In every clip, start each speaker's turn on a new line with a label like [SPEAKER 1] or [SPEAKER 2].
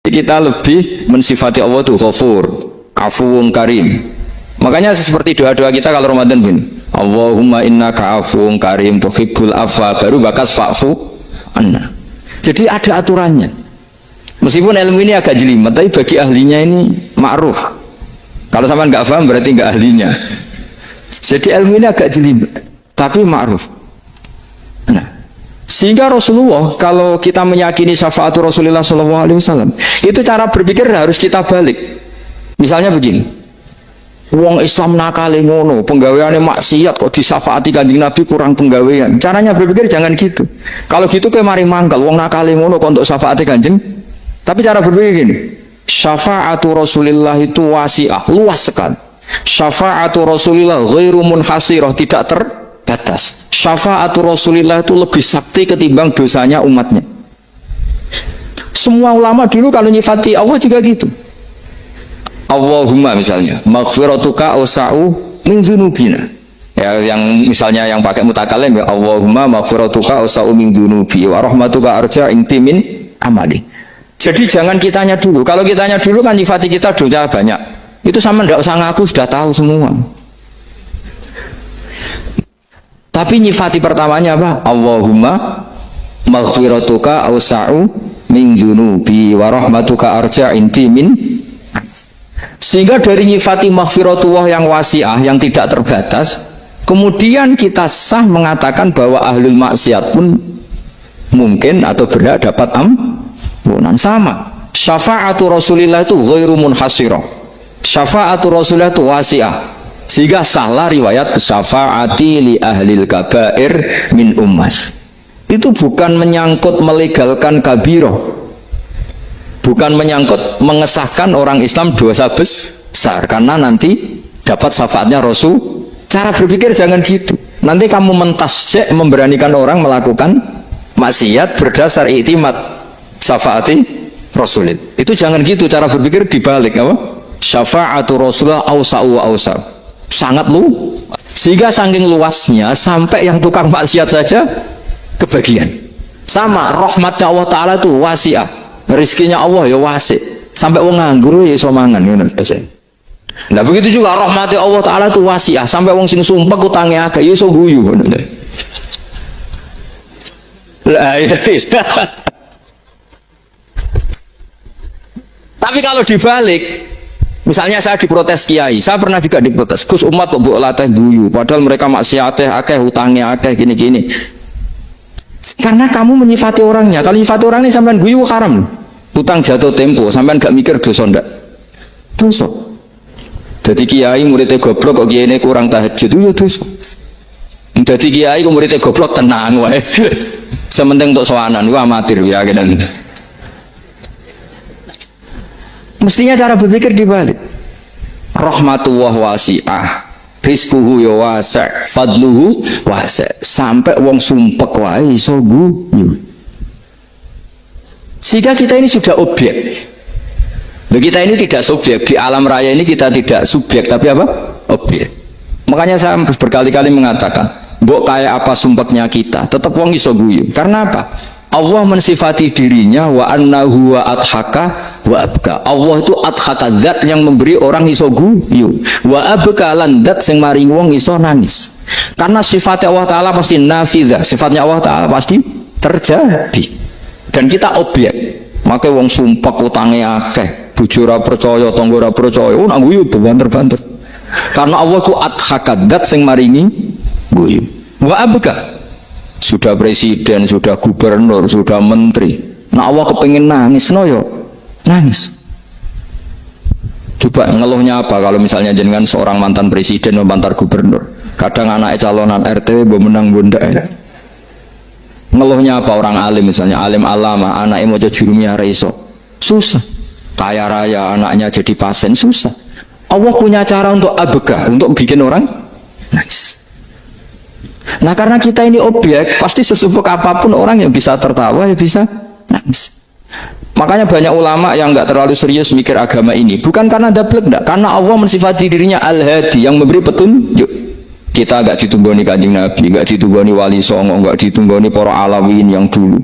[SPEAKER 1] kita lebih mensifati Allah itu Ghafur, Afuwun Karim. Makanya seperti doa-doa kita kalau Ramadan gini, Allahumma innaka afuwun karim tuhibbul afwa, baru bakas fa'fu anna. Jadi ada aturannya. Meskipun ilmu ini agak jelimet, tapi bagi ahlinya ini ma'ruf. Kalau sampean nggak paham berarti nggak ahlinya. Jadi ilmu ini agak jelimet, tapi ma'ruf. Nah, sehingga Rasulullah, kalau kita meyakini syafaat Rasulullah SAW, itu cara berpikir harus kita balik. Misalnya begini, wong Islam nakale ngono, penggaweane maksiat kok disyafaati Kanjeng Nabi kurang penggawean. Caranya berpikir jangan gitu. Kalau gitu kayak mari mangkal, wong nakale ngono kok untuk syafaati Kanjeng. Tapi cara berpikir gini, syafaatu Rasulullah itu wasi'ah, luas sekali. Syafaatu Rasulullah ghairu munhasirah, tidak terbatas. Syafaatu Rasulullah itu lebih sakti ketimbang dosanya umatnya. Semua ulama dulu kalau nyifati Allah juga gitu. Allahumma misalnya maghfiratuka awsa'u min dzunubina. Ya, yang misalnya yang pakai mutakalim ya Allahumma maghfiratuka awsa'u min dzunubi wa rahmatuka arja inti min amali. Jadi jangan kitanya dulu. Kalau kitanya dulu kan nyifati kita dosa banyak. Itu sama ndak usah ngaku sudah tahu semua. Tapi nyifati pertamanya apa? Allahumma maghfiratuka awsa'u min dzunubi wa rahmatuka arja inti min. Sehingga dari nyifati maghfiratullah yang wasi'ah, yang tidak terbatas, kemudian kita sah mengatakan bahwa ahlul maksiat pun mungkin atau berhak dapat ampunan. Sama syafaatu Rasulillah itu ghairu munhasirah, syafaatu Rasulillah itu wasi'ah, sehingga sahlah riwayat syafaati li ahlil kabair min ummah. Itu bukan menyangkut melegalkan kabirah, bukan menyangkut mengesahkan orang Islam dosa besar karena nanti dapat syafaatnya Rasul. Cara berpikir jangan gitu. Nanti kamu mentasjek, memberanikan orang melakukan maksiat berdasar iktimat syafaati Rasulullah. Itu jangan gitu, cara berpikir dibalik apa? Syafaatu Rasulullah awsa'u wa awsa'. Sangat lu. Sehingga saking luasnya sampai yang tukang maksiat saja kebagian. Sama rahmatnya Allah Ta'ala itu wasi'ah. Rizkinya Allah ya wasik, sampai wong nganggur ya iso mangan ngono biasa. Nah begitu juga rahmati Allah Ta'ala itu wasi'ah, sampai wong sing sumpah utange akeh ya iso guyu ngono. Lah iya. Tapi kalau dibalik, misalnya saya diprotes kiai, saya pernah juga diprotes, Gus umat kok mbok latih guyu, padahal mereka maksiate akeh, utange akeh gini-gini. Karena kamu menyifati orangnya. Kalau menyifati orang ini sampean guyu haram. Utang jatuh tempo, sampean gak mikir dosa ndak? Dosa. Jadi kiai muridnya goblok kok kiai ini kurang tahajud itu dosa. Jadi kiai kok muridnya goblok tenang wae. Sementing untuk sowanan gua amatir ya gitu. Mestinya cara berpikir dibalik. Rahmatullah wasi'ah, rizkuhu ya wasa', fadluhu wasa', sampai wong sumpek wae iso guyu. Sehingga kita ini sudah objek. Kita ini tidak subjek, di alam raya ini kita tidak subjek tapi apa? Objek. Makanya saya berkali-kali mengatakan, mbok kayak apa sumpeknya kita, tetap wong iso guyu. Karena apa? Allah mensifati dirinya wa annahu wa adhaka wa abka. Allah itu adhaka, zat yang memberi orang iso guyu, wa abka lan zat sing maring wong iso nangis. Karena sifatnya Allah Ta'ala pasti nafidah, sifatnya Allah Ta'ala pasti terjadi. Dan kita objek. Makanya wong sumpah utange akeh, bojo ora percaya, tangga ora percaya, nak guyu banter-banter. Karena Allah itu adhaka, zat sing maringi guyu. Wa abka, sudah presiden, sudah gubernur, sudah menteri, nah Allah kepingin nangis, no yo nangis. Coba ngeluhnya apa kalau misalnya jenengan seorang mantan presiden atau mantan gubernur, kadang anak calonan RT menang bunda, ngeluhnya apa orang alim, misalnya alim alama, anaknya mau jadi jurumnya reiso, susah. Kaya raya anaknya jadi pasien, susah. Allah punya cara untuk abegah, untuk bikin orang nangis. Nah karena kita ini objek, pasti sesubuk apapun orang yang bisa tertawa, ya bisa nangis. Makanya banyak ulama yang nggak terlalu serius mikir agama ini, bukan karena dablek, enggak, karena Allah mensifati dirinya Al-Hadi, yang memberi petunjuk. Kita nggak ditunggoni Kanjeng Nabi, nggak ditunggoni Wali Songo, nggak ditunggoni para Alawin yang dulu,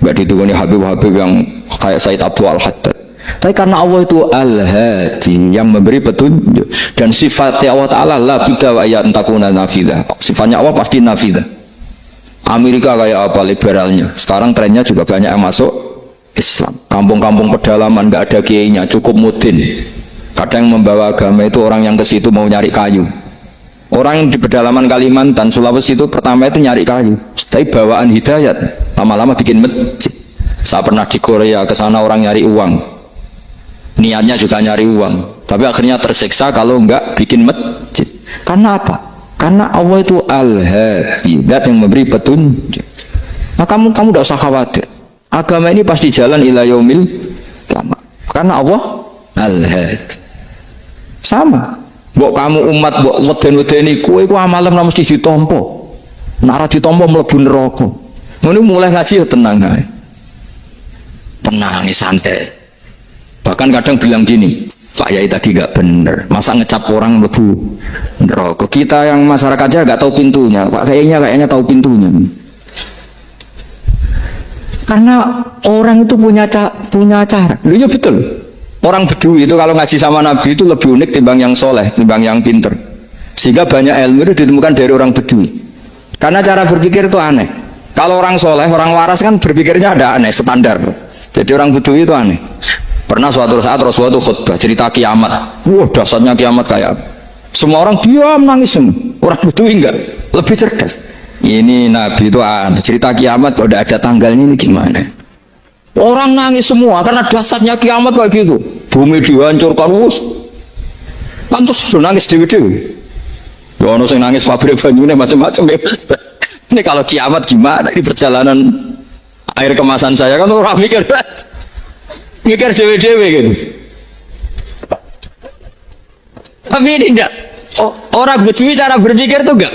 [SPEAKER 1] nggak ditunggoni Habib-Habib yang kayak Said Abdul Al-Haddad. Tapi karena Allah itu Al-Hadi, yang memberi petunjuk, dan sifatnya Allah Ta'ala la budda wa ya antakuna nafidah. Sifatnya Allah pasti nafidah. Amerika kayak apa liberalnya, sekarang trennya juga banyak yang masuk Islam. Kampung-kampung pedalaman nggak ada kiainya, cukup mudin. Kadang membawa agama itu orang yang ke situ mau nyari kayu. Orang yang di pedalaman Kalimantan, Sulawesi itu pertama itu nyari kayu, tapi bawaan hidayat, lama-lama bikin masjid. Saya pernah di Korea, ke sana orang nyari uang, niatnya juga nyari uang, tapi akhirnya tersiksa kalau enggak bikin masjid. Karena apa? Karena Allah itu Al-Hadi, zat yang memberi petunjuk. Nah, kamu tidak usah khawatir, agama ini pasti jalan ila yaumil qiyamah. Karena Allah Al-Hadi. Sama, mbok kamu umat mbok weden-wedeni kowe iku amalan mesti ditampa. Nek ora ditampa mlebu neraka. Ngono mulai ngaji ya tenang ae. Tenang, santai. Bahkan kadang bilang gini, Pak Yai tadi nggak bener, masa ngecap orang mlebu neraka. Kita yang masyarakatnya nggak tahu pintunya, Pak kayaknya tahu pintunya. Karena orang itu punya cara. Iya betul. Orang Bedui itu kalau ngaji sama Nabi itu lebih unik timbang yang soleh, timbang yang pinter. Sehingga banyak ilmu itu ditemukan dari orang Bedui. Karena cara berpikir itu aneh. Kalau orang soleh, orang waras kan berpikirnya ada aneh, standar. Jadi orang Bedui itu aneh. Pernah suatu saat Rasulullah itu khutbah cerita kiamat. Wah, dasarnya kiamat kayak apa? Semua orang diam nangis semua. Orang Bedui enggak, lebih cerdas. Ini Nabi itu aneh, cerita kiamat kalau ada tanggalnya ini gimana? Orang nangis semua karena dasarnya kiamat kayak gitu. Bumi dihancurkan kan terus nangis dewi-dewi. Ya ono sing nangis pabrik banyune macam-macam. Ini kalau kiamat gimana? Ini perjalanan air kemasan saya kan orang mikir dewi-dewi gitu. Tapi ini enggak. Orang Bedui cara berpikir tuh enggak.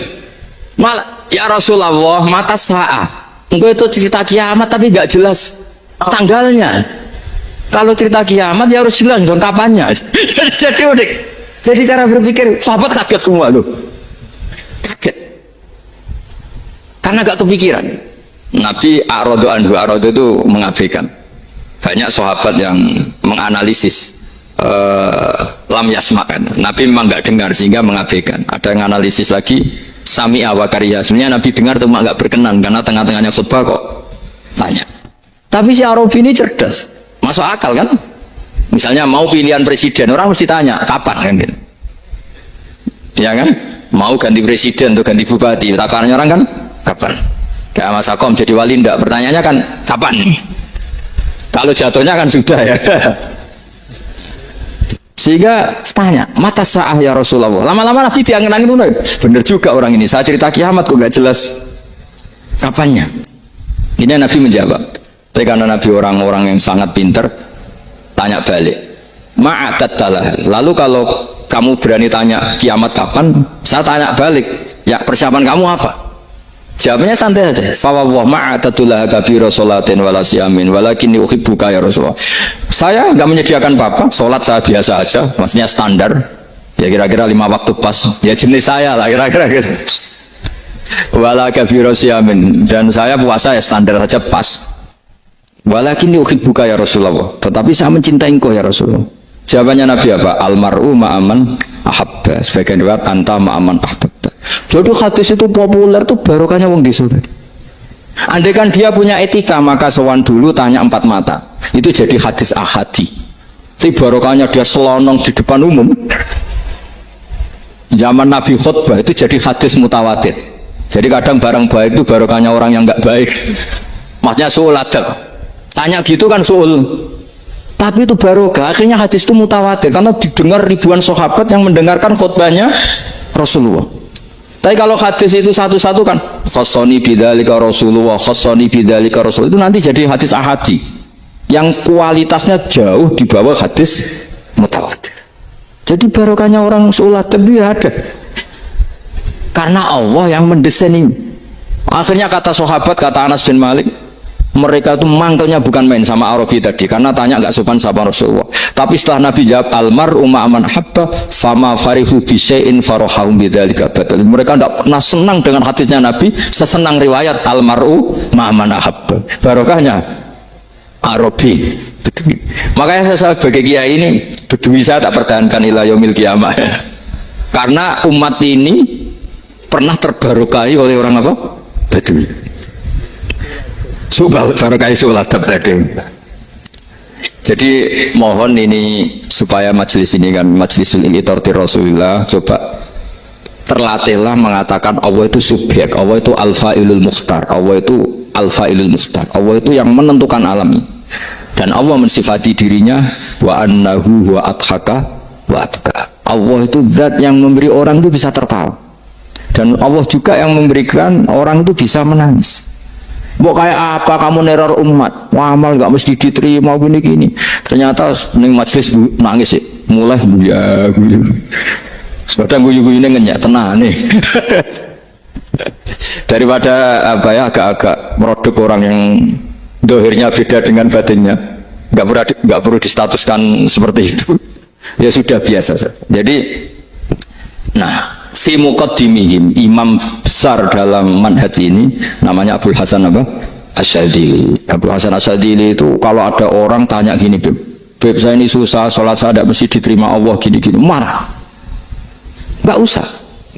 [SPEAKER 1] Malah ya Rasulullah mata sa'ah. Engkau itu cerita kiamat tapi enggak jelas tanggalnya. Kalau cerita kiamat ya harus jelas dong kapannya. Jadi unik. Jadi cara berpikir sahabat kaget semua loh. Kaget. Karena gak kepikiran. Nabi a'radu anhu, a'radu itu mengabaikan. Banyak sahabat yang menganalisis lam yasmakan. Nabi memang gak dengar sehingga mengabaikan. Ada yang analisis lagi sami'a wa kariha. Sebenarnya Nabi dengar cuma gak berkenan karena tengah-tengahnya khutbah kok tanya. Tapi si Arabi ini cerdas, masuk akal kan? Misalnya mau pilihan presiden, orang mesti tanya kapan kan gitu. Ya kan? Mau ganti presiden atau ganti bupati, takarannya orang kan kapan? Kayak Mas Akom jadi wali ndak? Pertanyaannya kan kapan? Kalau jatuhnya kan sudah ya. Sehingga tanya, mata sa'ah ya Rasulullah. Lama-lama Nabi diangin-angin, bener juga orang ini. Saya cerita kiamat kok gak jelas kapannya. Ini Nabi menjawab. Tapi karena Nabi orang-orang yang sangat pinter, tanya balik. Ma'atattalah. Lalu kalau kamu berani tanya kiamat kapan, saya tanya balik. Ya persiapan kamu apa? Jawabnya santai saja. Fawwah ma'atattalah kabira sholatin wala siyamin walakinni uhibbuka ya Rasulullah. Saya nggak menyediakan apa-apa, sholat saya biasa aja, maksudnya standar. Ya kira-kira 5 waktu pas. Ya jenis saya lah kira-kira gitu. Wala kabira siyamin, dan saya puasa ya standar saja pas. Walakin uhibbuka ya Rasulullah, tetapi saya mencintai engkau ya Rasulullah. Jawabannya Nabi apa? Almar'u ma'aman ahabba. Sebagian riwayat anta ma'aman ahabbta. Jadi hadis itu populer tuh barokahnya wong disuruh. Andai kan dia punya etika maka sowan dulu tanya 4 mata. Itu jadi hadis ahadi. Tapi barokahnya dia selonong di depan umum. Zaman Nabi khutbah itu jadi hadis mutawatir. Jadi kadang barang baik itu barokahnya orang yang enggak baik. Maksudnya suul adab. Tanya gitu kan soal, tapi itu barokah. Akhirnya hadis itu mutawatir karena didengar ribuan sahabat yang mendengarkan khutbahnya Rasulullah. Tapi kalau hadis itu satu-satu kan khassani bidzalika Rasulullah, khassani bidzalika Rasul, itu nanti jadi hadis ahadi yang kualitasnya jauh di bawah hadis mutawatir. Jadi barokahnya orang sholat tapi ada karena Allah yang mendesain ini. Akhirnya kata sahabat, kata Anas bin Malik, mereka itu mangkelnya bukan main sama Arabi tadi karena tanya nggak sopan sama Rasulullah. Tapi setelah Nabi jawab almar'u ma'aman habba fama farihu bisyai'in farahum bidzalika batal. Mereka tidak pernah senang dengan hadisnya Nabi sesenang riwayat almar'u ma'aman habba. Barokahnya Arabi. Makanya saya sebagai kiai ini Bedui saya tak pertahankan ila yaumil qiyamah. Karena umat ini pernah terbarokai oleh orang apa? Bedui. Subal barokai suladab tadi. Jadi mohon ini supaya majelis ini kan majlisul ilmi Rasulullah, coba terlatihlah mengatakan Allah itu subjek, Allah itu al-fa'ilul mukhtar, Allah itu al-fa'ilul mukhtar, Allah itu yang menentukan alam ini. Dan Allah mensifati dirinya wa annahu wa adhaka wa abka. Allah itu zat yang memberi orang itu bisa tertawa, dan Allah juga yang memberikan orang itu bisa menangis. Mau kayak apa kamu neror umat, wah, amal nggak mesti diterima gini-gini. Ternyata ning majelis nangis sih, mulai ya sudah guyu-guyu ngenyak tenang nih. Daripada apa ya agak-agak merodok orang yang dohirnya beda dengan batinnya, nggak perlu distatuskan seperti itu. Ya sudah biasa saja. Jadi, nah, fi muqaddimihim, imam besar dalam manhaj ini namanya Abul Hasan apa? Asyadzili. Abul Hasan Asyadzili itu kalau ada orang tanya gini, Beb saya ini susah, sholat saya tidak mesti diterima Allah gini-gini, marah. Nggak usah.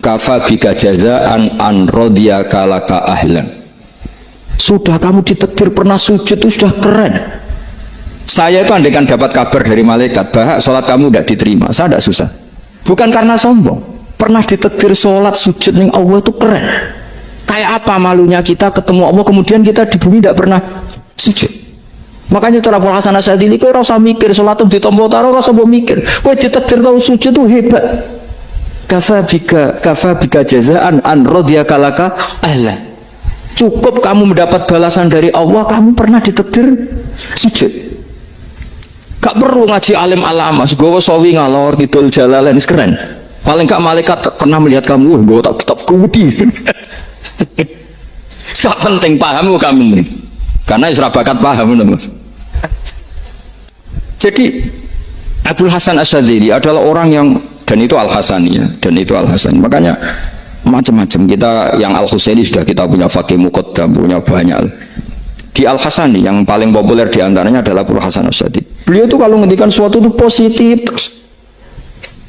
[SPEAKER 1] Kafa bika jazaan an radiyaka laka ahlan. Sudah kamu ditakdir pernah sujud itu sudah keren. Saya itu andaikan dapat kabar dari malaikat bahwa sholat kamu tidak diterima, saya tidak susah. Bukan karena sombong. Pernah ditakdir sholat sujud ning Allah itu keren. Kayak apa malunya kita ketemu Allah kemudian kita di bumi tidak pernah sujud. Makanya cara Abul Hasan Asyadzili kowe ora usah mikir sholat itu ditompo taro, ora usah mikir. Kowe ditakdir tahu sujud itu hebat. Kafa bika jazaan an radiyaka laka ahlan. Cukup kamu mendapat balasan dari Allah, kamu pernah ditakdir sujud. Gak perlu ngaji alim alama, segowo sawi ngalor kidul jalalain keren. Paling gak malaikat pernah melihat kamu, gue tak kitab kudi. Gak penting paham kamu nih, karena isra bakat paham mas. Jadi Abul Hasan Asyadzili adalah orang yang, dan itu Al Hasani ya, dan itu Al Hasan. Makanya macam-macam kita yang Al Husaini sudah kita punya fakih muqaddam, punya banyak. Di Al Hasani yang paling populer diantaranya adalah Abul Hasan Asyadzili. Beliau itu kalau ngendikan sesuatu itu positif terus.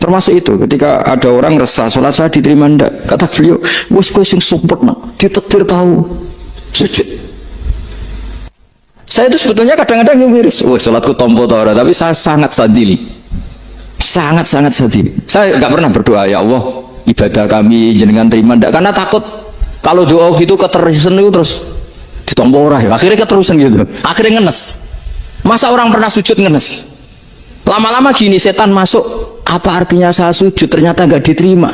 [SPEAKER 1] Termasuk itu ketika ada orang resah sholat saya diterima ndak, kata beliau wes kowe sing support nak ditakdir tahu sujud. Saya itu sebetulnya kadang-kadang yang miris, sholatku tompo ora, tapi saya sangat sadili, sangat sadili. Saya nggak pernah berdoa ya Allah ibadah kami jenengan terima ndak, karena takut kalau doa gitu keterusan itu terus ditompo ora ya, akhirnya keterusan gitu, akhirnya ngenes. Masa orang pernah sujud ngenes? Lama-lama gini setan masuk, apa artinya saya sujud ternyata nggak diterima.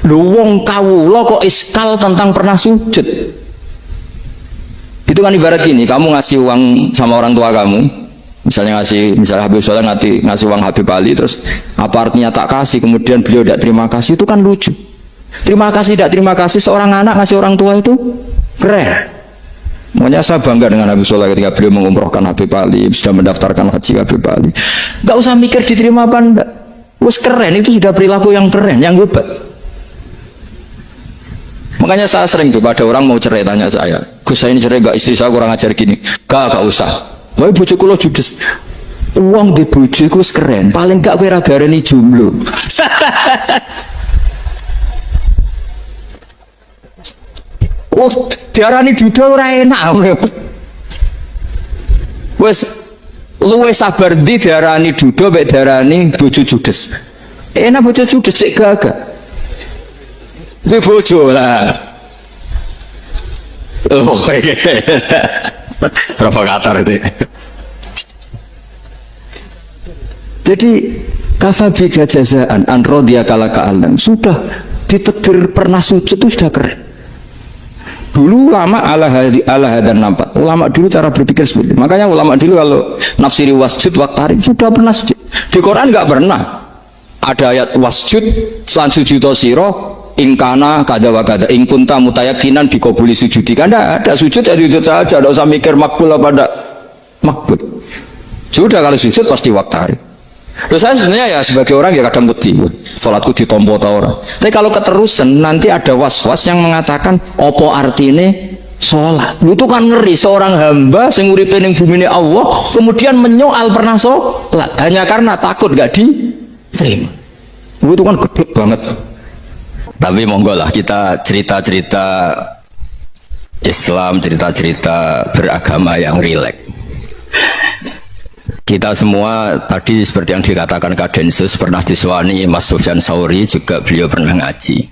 [SPEAKER 1] Lu wong kawula kok iskal tentang pernah sujud. Itu kan ibarat gini, kamu ngasih uang sama orang tua kamu, misalnya Habib Soleh ngasih uang Habib Ali, terus apa artinya tak kasih, kemudian beliau tidak terima kasih, itu kan lucu. Terima kasih tidak terima kasih, seorang anak ngasih orang tua itu keren. Makanya saya bangga dengan Habib Soleh ketika beliau mengumrohkan Habib Ali, sudah mendaftarkan haji Habib Ali. Gak usah mikir diterima apa enggak. Wes keren, itu sudah perilaku yang keren, yang hebat. Makanya saya sering tuh pada orang mau cerai tanya saya, Gus saya ini cerai gak, istri saya kurang ajar gini. Gak usah. Wah bojoku lo judes. Uang di bojoku keren, paling gak kowe ra darani jomblo. Oh, diarani duda ora enak. Wes luwe sabar ndi diarani duda mek diarani bojo judes. Enak bojo judes sik gagah. Di bojo lah. Oh, provokator itu. Jadi kafa bika jazaan an radiyaka laka alam. Sudah ditakdir pernah sujud itu sudah keren. Dulu ulama ala hadan nampak. Ulama dulu cara berpikir seperti itu. Makanya ulama dulu kalau nafsiri wasjud waktari sudah pernah sujud. Di Quran nggak pernah ada ayat wasjud lan sujudo siro ingkana kada wa kada ingkunta mutayakinan dikabuli sujudi. Kan ada sujud ya sujud saja, tidak usah mikir makbul apa tidak makbul. Sudah kalau sujud pasti waktari. Terus saya sebenarnya ya sebagai orang ya kadang wedi, sholatku ditompo atau orang. Tapi kalau keterusan nanti ada was-was yang mengatakan opo artine sholat. Itu kan ngeri, seorang hamba sing uripe ning bumine Allah kemudian menyoal pernah sholat hanya karena takut gak diterima. Itu kan gede banget. Tapi monggo lah kita cerita-cerita Islam, cerita-cerita beragama yang rileks. Kita semua tadi seperti yang dikatakan Kadensus pernah diswani Mas Sufyan Sauri, juga beliau pernah ngaji.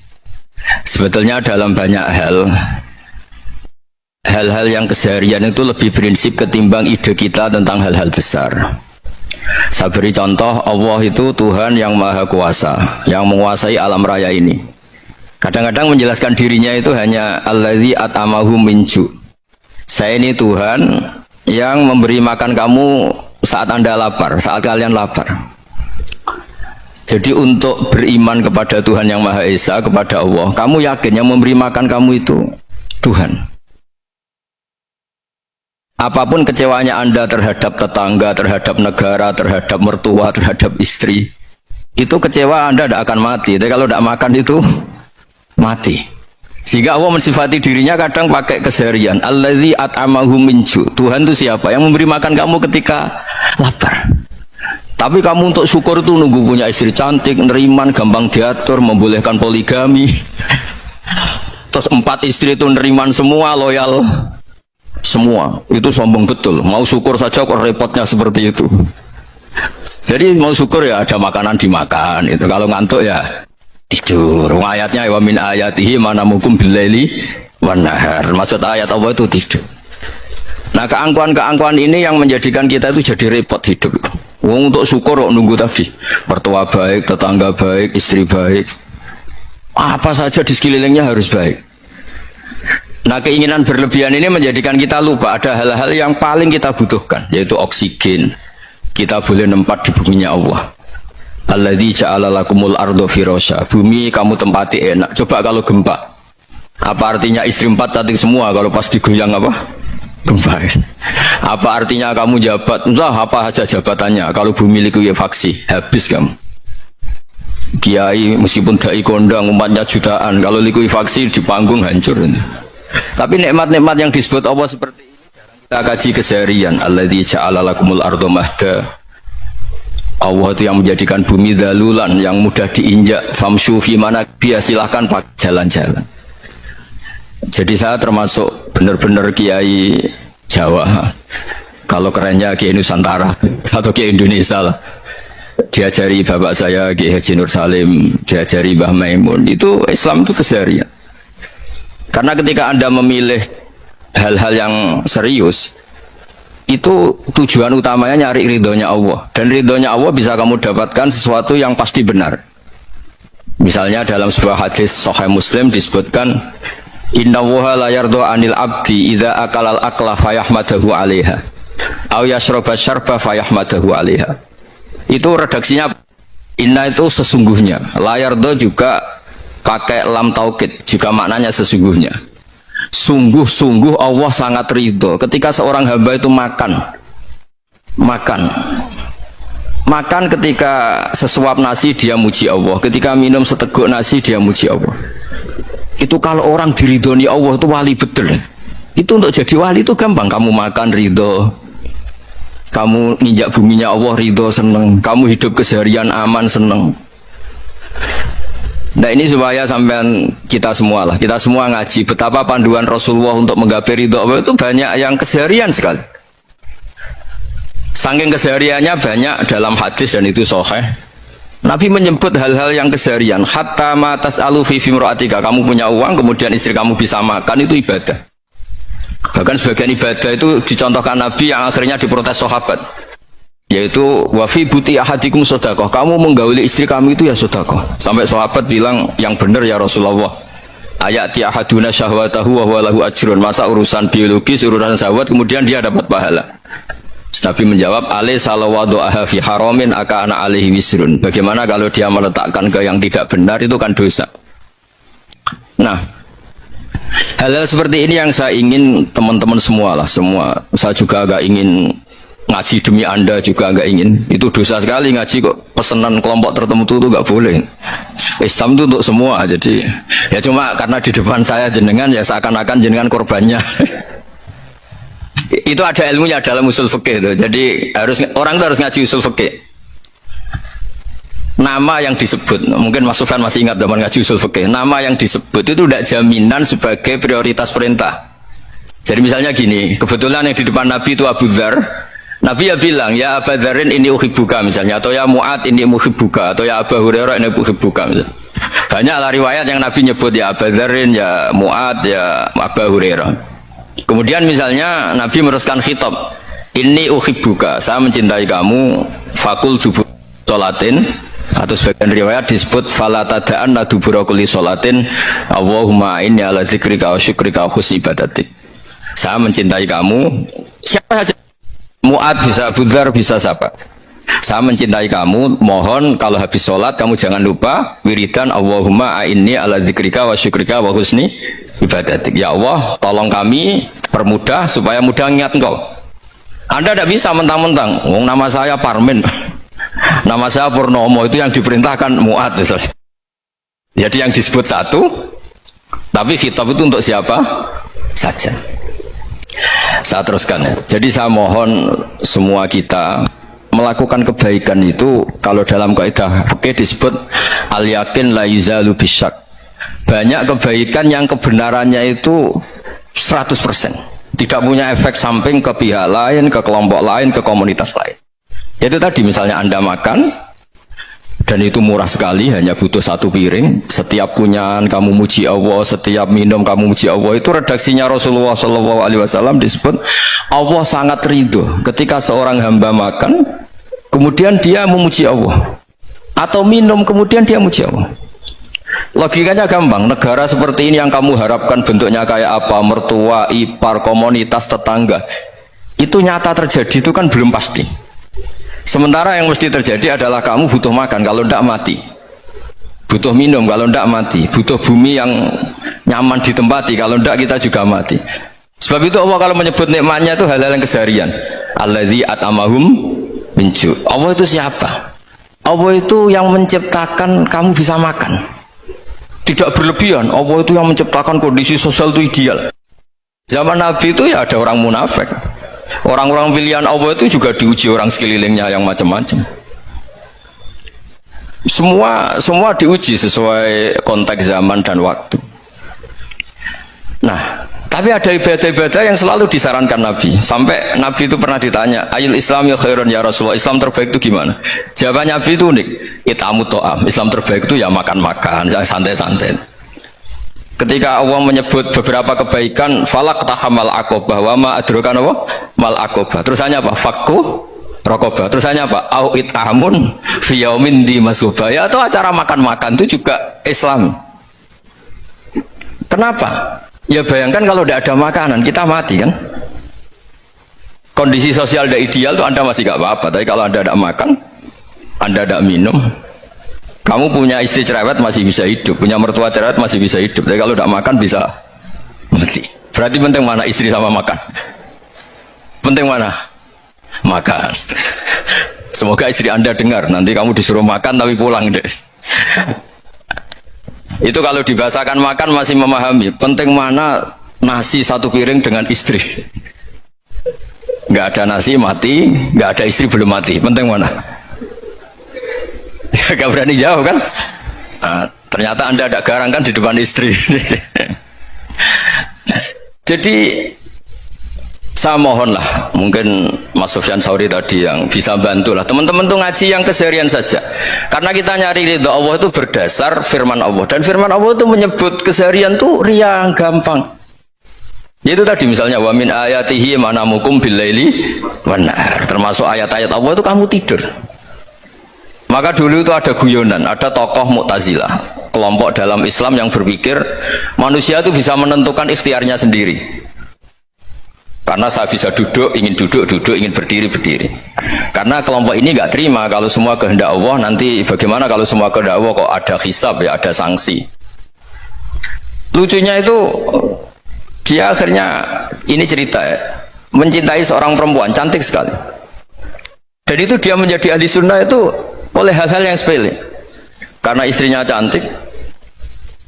[SPEAKER 1] Sebetulnya dalam banyak hal-hal yang keseharian itu lebih prinsip ketimbang ide kita tentang hal-hal besar. Saya beri contoh, Allah itu Tuhan yang maha kuasa, yang menguasai alam raya ini. Kadang-kadang menjelaskan dirinya itu hanya Alladzi at'amahum min ju'. Saya ini Tuhan yang memberi makan kamu saat Anda lapar, saat kalian lapar. Jadi untuk beriman kepada Tuhan yang Maha Esa, kepada Allah, kamu yakin yang memberi makan kamu itu Tuhan. Apapun kecewanya Anda terhadap tetangga, terhadap negara, terhadap mertua, terhadap istri, itu kecewa Anda tidak akan mati. Tapi kalau tidak makan itu mati. Sehingga Allah mensifati dirinya kadang pakai keseharian. Alladzi at'amahum min ju'. Tuhan itu siapa? Yang memberi makan kamu ketika lapar. Tapi kamu untuk syukur itu nunggu punya istri cantik, neriman, gampang diatur, membolehkan poligami. Terus 4 istri itu neriman semua, loyal semua. Itu sombong betul. Mau syukur saja kok repotnya seperti itu. Jadi mau syukur ya ada makanan dimakan. Itu kalau ngantuk ya tidur. Ayatnya wa min ayatihi manamukum billaili wan nahar. Maksud ayat Allah itu tidur. Nah, keangkuhan-keangkuhan ini yang menjadikan kita itu jadi repot hidup. Wong untuk syukur kok nunggu tadi. Mertua baik, tetangga baik, istri baik. Apa saja di sekelilingnya harus baik. Nah, keinginan berlebihan ini menjadikan kita lupa ada hal-hal yang paling kita butuhkan, yaitu oksigen. Kita boleh nempat di buminya Allah. Alladzi ja'ala lakumul ardo firasya. Bumi kamu tempati enak. Coba kalau gempa. Apa artinya istri 4 cantik semua kalau pas digoyang apa? Gempa. Apa artinya kamu jabat? Entah apa saja jabatannya. Kalau bumi likuifaksi, habis kamu. Kiai meskipun dai kondang umatnya jutaan, kalau likuifaksi di panggung hancur. Tapi nikmat-nikmat yang disebut Allah seperti ini kita kaji keseharian. Alladzi ja'ala lakumul ardo mahda. Allah itu yang menjadikan bumi dalulan, yang mudah diinjak. Famshu fi mana biya, silahkan pak jalan-jalan. Jadi saya termasuk benar-benar kiai Jawa. Kalau kerennya kiai Nusantara atau kiai Indonesia lah. Diajari bapak saya Kiai Haji Nur Salim, diajari Mbah Maimun. Itu Islam itu keseharian. Karena ketika Anda memilih hal-hal yang serius, itu tujuan utamanya nyari ridhonya Allah. Dan ridhonya Allah bisa kamu dapatkan sesuatu yang pasti benar. Misalnya dalam sebuah hadis Sahih Muslim disebutkan, Innallaha la yardha 'anil 'abdi idza akalal akla fayahmadahu 'alaiha aw yashraba syarba fayahmadahu 'alaiha. Itu redaksinya inna itu sesungguhnya, la yardha juga pakai lam taukid, juga maknanya sesungguhnya. Sungguh-sungguh Allah sangat ridho ketika seorang hamba itu makan ketika sesuap nasi dia muji Allah, ketika minum seteguk nasi dia muji Allah. Itu kalau orang diridhoni Allah itu wali betul. Itu untuk jadi wali itu gampang. Kamu makan ridho, kamu nginjak buminya Allah ridho, seneng, kamu hidup keseharian aman, seneng. Nah, ini supaya sampean kita semua lah, kita semua ngaji betapa panduan Rasulullah untuk menggapai ridho Allah itu banyak yang keseharian sekali. Saking kesehariannya banyak dalam hadis dan itu sahih. Nabi menyebut hal-hal yang keseharian. Hatta ma tas'alu fi fimra'atika. Kamu punya uang, kemudian istri kamu bisa makan, itu ibadah. Bahkan sebagian ibadah itu dicontohkan Nabi yang akhirnya diprotes sahabat. Yaitu wa fi buti ahadikum sedekah. Kamu menggauli istri kamu itu ya sedekah. Sampai sahabat bilang, yang benar ya Rasulullah. Ayati ahaduna syahwatahu wa huwa lahu ajrun. Masa urusan biologis, urusan syahwat kemudian dia dapat pahala. Nabi menjawab, alai salawadu'aha fi haramin aka'ana alaihi wisrun. Bagaimana kalau dia meletakkan ke yang tidak benar, itu kan dosa. Nah, hal-hal seperti ini yang saya ingin teman-teman semua lah, semua. Saya juga agak ingin ngaji demi Anda juga nggak ingin. Itu dosa sekali ngaji kok pesanan kelompok tertentu itu nggak boleh. Islam itu untuk semua. Jadi ya cuma karena di depan saya jenengan ya seakan-akan jenengan korbannya. Itu ada ilmunya dalam usul fikih itu. Jadi orang itu harus ngaji usul fikih. Nama yang disebut, mungkin Mas Sufyan masih ingat zaman ngaji usul fikih. Nama yang disebut itu tidak jaminan sebagai prioritas perintah. Jadi misalnya gini, kebetulan yang di depan Nabi itu Abu Dzar. Nabi ya bilang, ya Abu Dzarin ini uhibbuka misalnya, atau ya Mu'ad ini uhibbuka, atau ya Abu Hurairah ini uhibbuka misalnya. Banyaklah riwayat yang Nabi nyebut ya Abu Dzarin, ya Mu'ad, ya Abu Hurairah. Kemudian misalnya Nabi meneruskan khitab, ini uhibbuka, saya mencintai kamu, fakul dubur sholatin, atau sebagian riwayat disebut fala tada'anna dubura kulli sholatin, Allahumma inni ala dzikrika wa syukrika wa husni ibadatik. Saya mencintai kamu, siapa saja, Mu'ad bisa, Abu Dzar bisa, siapa. Saya mencintai kamu, mohon kalau habis sholat kamu jangan lupa wiridan Allahumma a'inni ala dzikrika wa syukrika wa husni ibadatik. Ya Allah, tolong kami permudah supaya mudah ingat engkau. Anda tidak bisa mentang-mentang, nama saya Parmin, nama saya Purnomo, itu yang diperintahkan Mu'ad. Jadi yang disebut satu, tapi khitab itu untuk siapa saja. Saya teruskan ya. Jadi saya mohon semua kita melakukan kebaikan itu, kalau dalam kaidah fikih disebut al yakin la yuzalu bisyak. Banyak kebaikan yang kebenarannya itu 100%, tidak punya efek samping ke pihak lain, ke kelompok lain, ke komunitas lain. Itu tadi misalnya Anda makan dan itu murah sekali, hanya butuh satu piring, setiap kunyahan kamu muji Allah, setiap minum kamu muji Allah. Itu redaksinya Rasulullah SAW disebut Allah sangat ridho ketika seorang hamba makan kemudian dia memuji Allah, atau minum kemudian dia muji Allah. Logikanya gampang, negara seperti ini yang kamu harapkan bentuknya kayak apa, mertua, ipar, komunitas, tetangga, itu nyata terjadi itu kan belum pasti. Sementara yang mesti terjadi adalah kamu butuh makan, kalau tidak mati. Butuh minum, kalau tidak mati. Butuh bumi yang nyaman ditempati, kalau tidak kita juga mati. Sebab itu Allah kalau menyebut nikmatnya itu hal-hal yang keseharian. Alladzi at'amahum min ju'. Allah itu siapa? Allah itu yang menciptakan kamu bisa makan. Tidak berlebihan. Allah itu yang menciptakan kondisi sosial itu ideal. Zaman Nabi itu ya ada orang munafik. Orang-orang pilihan Allah itu juga diuji orang sekelilingnya yang macam-macam. Semua diuji sesuai konteks zaman dan waktu. Nah, tapi ada ibadah-ibadah yang selalu disarankan Nabi. Sampai Nabi itu pernah ditanya, ayul Islam ya khairun ya Rasulullah, Islam terbaik itu gimana? Jawabannya Nabi itu unik, itamu to'am. Islam terbaik itu ya makan-makan, santai-santai. Ketika Allah menyebut beberapa kebaikan, falak tahamal akobah, wa ma adrokan apa? Mal akobah. Terusannya apa? Fakku rokobah. Terusannya apa? Au it'amun fiyaumin di masubah. Ya, atau acara makan-makan itu juga Islam. Kenapa? Ya bayangkan kalau tidak ada makanan, kita mati kan? Kondisi sosial tidak ideal itu Anda masih gak apa-apa. Tapi kalau Anda tidak makan, Anda tidak minum, kamu punya istri cerewet masih bisa hidup, punya mertua cerewet masih bisa hidup. Tapi kalau tidak makan bisa mati. Berarti penting mana istri sama makan? Penting mana? Makan. Semoga istri Anda dengar. Nanti kamu disuruh makan tapi pulang deh. Itu kalau dibahasakan makan masih memahami. Penting mana nasi satu piring dengan istri? Nggak ada nasi mati, nggak ada istri belum mati. Penting mana? Gak berani jawab kan? Nah, ternyata Anda ada garang kan di depan istri. Jadi saya mohonlah, mungkin Mas Sufyan Sauri tadi yang bisa bantulah teman-teman tuh ngaji yang keseharian saja. Karena kita nyari ridho Allah itu berdasar firman Allah, dan firman Allah itu menyebut keseharian tuh riang gampang. Itu tadi misalnya wa min ayatihi manamukum billaili wan nahar. Termasuk ayat-ayat Allah itu kamu tidur. Maka dulu itu ada guyonan, ada tokoh Mu'tazilah, kelompok dalam Islam yang berpikir manusia itu bisa menentukan ikhtiarnya sendiri. Karena saya bisa duduk, ingin duduk, ingin berdiri, berdiri. Karena kelompok ini nggak terima kalau semua kehendak Allah, nanti bagaimana kalau semua kehendak Allah kok ada hisab ya, ada sanksi. Lucunya itu dia akhirnya ini cerita ya, mencintai seorang perempuan cantik sekali. Dan itu dia menjadi ahli sunnah itu oleh hal-hal yang sepele. Karena istrinya cantik,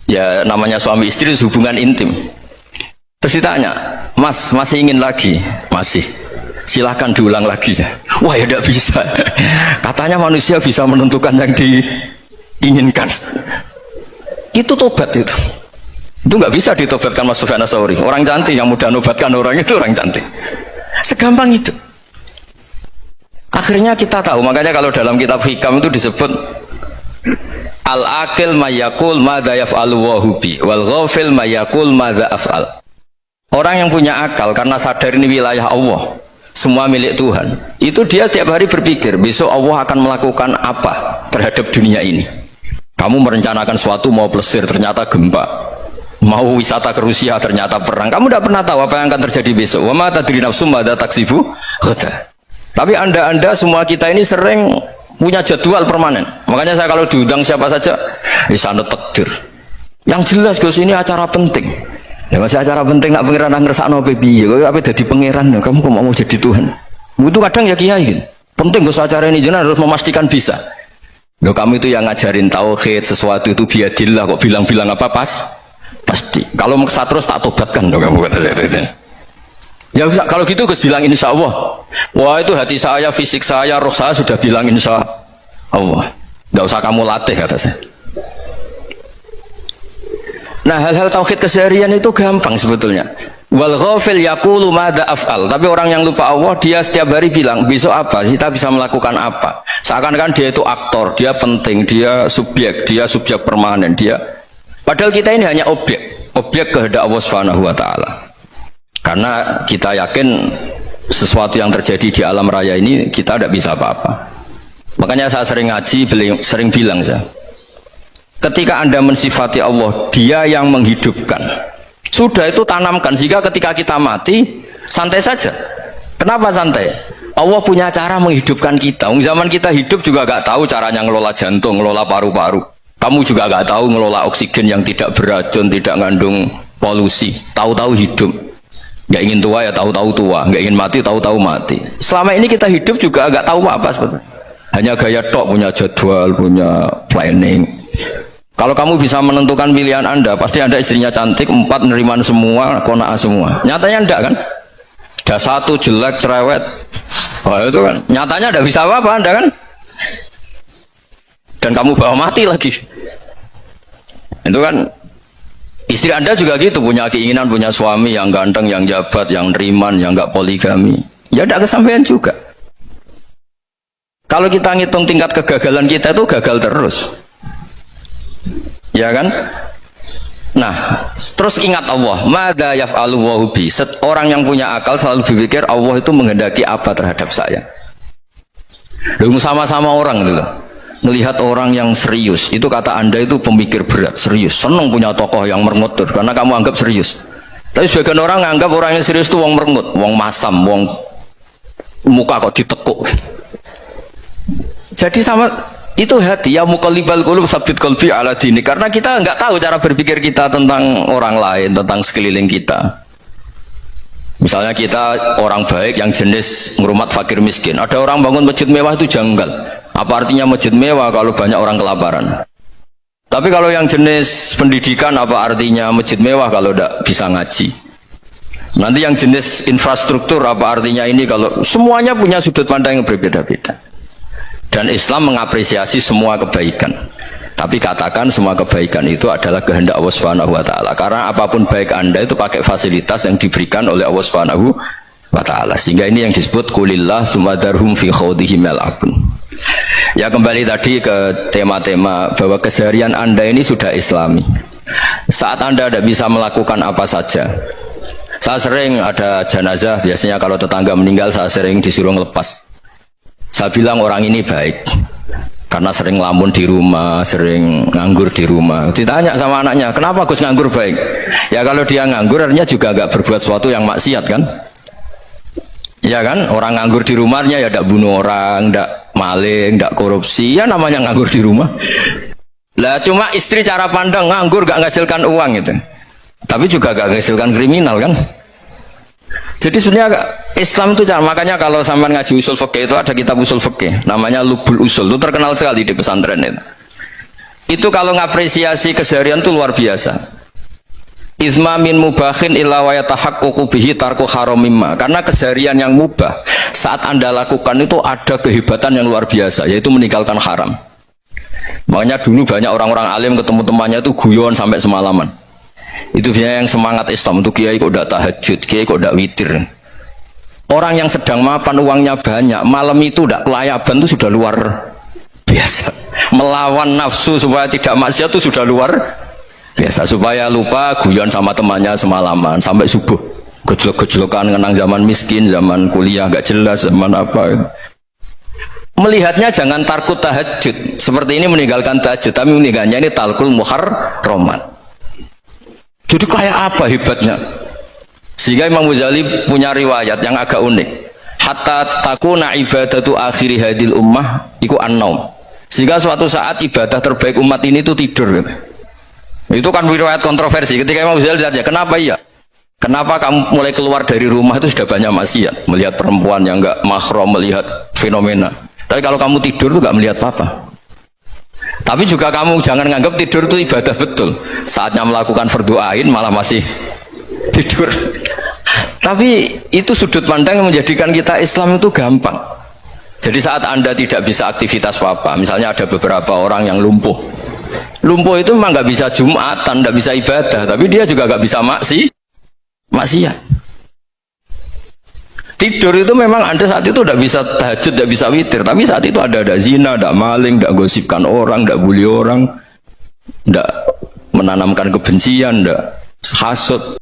[SPEAKER 1] ya namanya suami istri itu hubungan intim. Terus ditanya, Mas masih ingin lagi? Masih. Silahkan diulang lagi ya. Wah ya tidak bisa. Katanya manusia bisa menentukan yang diinginkan. Itu tobat itu. Itu nggak bisa ditobatkan Mas Sufyan Ats-Tsauri. Orang cantik yang mudah nobatkan orang itu orang cantik. Segampang itu. Akhirnya kita tahu, makanya kalau dalam kitab Hikam itu disebut al-aqil mayakul madza yaf'alu wa hubi wal ghafil mayakul madza af'al. Orang yang punya akal karena sadar ini wilayah Allah, semua milik Tuhan, itu dia tiap hari berpikir besok Allah akan melakukan apa terhadap dunia ini. Kamu merencanakan suatu mau plesir ternyata gempa, mau wisata ke Rusia ternyata perang. Kamu tidak pernah tahu apa yang akan terjadi besok. Wa ma tadri nafsum madza taksibu ghadan. Tapi anda semua kita ini sering punya jadwal permanen. Makanya saya kalau diundang siapa saja, sana takdir. Yang jelas Gus ini acara penting. Ya masih acara penting nak pangeran ngersakno piye? Kok apa dadi pangeran? Kamu kok mau jadi Tuhan? Itu kadang ya kiai. Penting Gus acara ini jenengan harus memastikan bisa. Loh kamu itu yang ngajarin tauhid, sesuatu itu biadillah kok bilang-bilang apa pasti. Kalau maksa terus tak tobatkan dong kamu kata saya. Ya kalau gitu Gus bilang insya Allah. Wah itu hati saya, fisik saya, roh saya sudah bilang insya Allah. Tidak usah kamu latih kata saya. Nah hal-hal tauhid keseharian itu gampang sebetulnya. Wal ghafil yaqulu madza af'al. Tapi orang yang lupa Allah dia setiap hari bilang besok apa? Kita bisa melakukan apa? Seakan-akan dia itu aktor, dia penting, dia subjek permanen, dia. Padahal kita ini hanya objek kehendak Allah Subhanahu wa taala. Karena kita yakin sesuatu yang terjadi di alam raya ini kita tidak bisa apa-apa. Makanya saya sering ngaji, sering bilang saya, ketika Anda mensifati Allah, dia yang menghidupkan. Sudah itu tanamkan, sehingga ketika kita mati, santai saja. Kenapa santai? Allah punya cara menghidupkan kita. Zaman kita hidup juga gak tahu caranya ngelola jantung, ngelola paru-paru. Kamu juga gak tahu ngelola oksigen yang tidak beracun, tidak ngandung polusi. Tahu-tahu hidup. Nggak ingin tua ya tahu-tahu tua, nggak ingin mati tahu-tahu mati. Selama ini kita hidup juga nggak tahu apa sebetulnya. Hanya gaya tok, punya jadwal, punya planning. Kalau kamu bisa menentukan pilihan Anda, pasti Anda istrinya cantik, 4 neriman semua, qanaah semua. Nyatanya enggak kan? Ada 1 jelek, cerewet. Wah itu kan, nyatanya enggak bisa apa-apa Anda kan? Dan kamu bawa mati lagi. Itu kan. Istri Anda juga gitu, punya keinginan punya suami yang ganteng, yang jabat, yang neriman, yang enggak poligami. Ya tidak kesampaian juga. Kalau kita ngitung tingkat kegagalan kita itu gagal terus. Ya kan? Nah, terus ingat Allah, madza yaf'alu wa hubi. Orang yang punya akal selalu berpikir Allah itu menghendaki apa terhadap saya. Lalu sama-sama orang itu loh. Melihat orang yang serius, itu kata Anda itu pemikir berat, serius, senang punya tokoh yang merengut karena kamu anggap serius. Tapi sebagian orang anggap orang yang serius itu wong merengut, wong masam, wong muka kok ditekuk. Jadi sama itu hati ya muqallibal qulub tsabbit qalbi ala dini, karena kita nggak tahu cara berpikir kita tentang orang lain, tentang sekeliling kita. Misalnya kita orang baik yang jenis ngurmat fakir miskin, ada orang bangun masjid mewah itu janggal. Apa artinya masjid mewah kalau banyak orang kelaparan? Tapi kalau yang jenis pendidikan, apa artinya masjid mewah kalau tidak bisa ngaji? Nanti yang jenis infrastruktur, apa artinya ini kalau semuanya punya sudut pandang yang berbeda-beda. Dan Islam mengapresiasi semua kebaikan. Tapi katakan semua kebaikan itu adalah kehendak Allah Subhanahu wa taala. Karena apapun baik Anda itu pakai fasilitas yang diberikan oleh Allah Subhanahu wa taala. Sehingga ini yang disebut qulillah tsumma darhum fi khawdihim yal'abun. Ya kembali tadi ke tema-tema bahwa keseharian Anda ini sudah Islami. Saat Anda tidak bisa melakukan apa saja. Saya sering ada jenazah, biasanya kalau tetangga meninggal saya sering disuruh ngelepas. Saya bilang orang ini baik karena sering ngelamun di rumah, sering nganggur di rumah. Ditanya sama anaknya, kenapa Gus nganggur baik? Ya kalau dia nganggur artinya juga nggak berbuat sesuatu yang maksiat kan? Ya kan, orang nganggur di rumahnya ya tidak bunuh orang, tidak maling, tidak korupsi, ya namanya nganggur di rumah. Lah cuma istri cara pandang nganggur gak menghasilkan uang gitu, tapi juga gak menghasilkan kriminal kan. Jadi sebenarnya Islam itu cara, makanya kalau sampai ngaji usul fikih itu ada kitab usul fikih namanya Lubul Usul, itu terkenal sekali di pesantren itu. Itu kalau ngapresiasi keseharian itu luar biasa. Izma min mubakhin illa wa yatahaqququ bihi tarku haramimma. Karena keseharian yang mubah saat Anda lakukan itu ada kehebatan yang luar biasa, yaitu meninggalkan haram. Makanya dulu banyak orang-orang alim ketemu temannya itu guyon sampai semalaman. Itu biasanya yang semangat Islam itu, kiai kok tidak tahajud, kiai kok tidak witir. Orang yang sedang mapan uangnya banyak, malam itu tidak kelayaban itu sudah luar biasa. Melawan nafsu supaya tidak maksiat itu sudah luar biasa. Supaya lupa guyon sama temannya semalaman sampai subuh. Gejolak-gejolokan kenang zaman miskin, zaman kuliah gak jelas, zaman apa. Melihatnya jangan tarkut tahajud. Seperti ini meninggalkan tahajud, tapi meninggalnya ini talkul muharramat. Jadi kayak apa hebatnya? Sehingga Imam Ghazali punya riwayat yang agak unik. Hatta takuna ibadatu akhiri hadil ummah iku an-naum. Sehingga suatu saat ibadah terbaik umat ini itu tidur. Itu kan riwayat kontroversi. Ketika Imam Ghazali saja, kenapa iya? Kenapa kamu mulai keluar dari rumah itu sudah banyak maksiat, melihat perempuan yang enggak mahram, melihat fenomena. Tapi kalau kamu tidur itu enggak melihat apa-apa. Tapi juga kamu jangan menganggap tidur itu ibadah betul. Saatnya melakukan fardu ain malah masih tidur. Tapi itu sudut pandang yang menjadikan kita Islam itu gampang. Jadi saat Anda tidak bisa aktivitas apa-apa, misalnya ada beberapa orang yang lumpuh. Lumpuh itu memang nggak bisa Jumatan, nggak bisa ibadah, tapi dia juga nggak bisa maksiat. Tidur itu memang Anda saat itu tidak bisa tahajud, tidak bisa witir, tapi saat itu ada zina, ada maling, tidak gosipkan orang, tidak bully orang, tidak menanamkan kebencian, tidak hasut.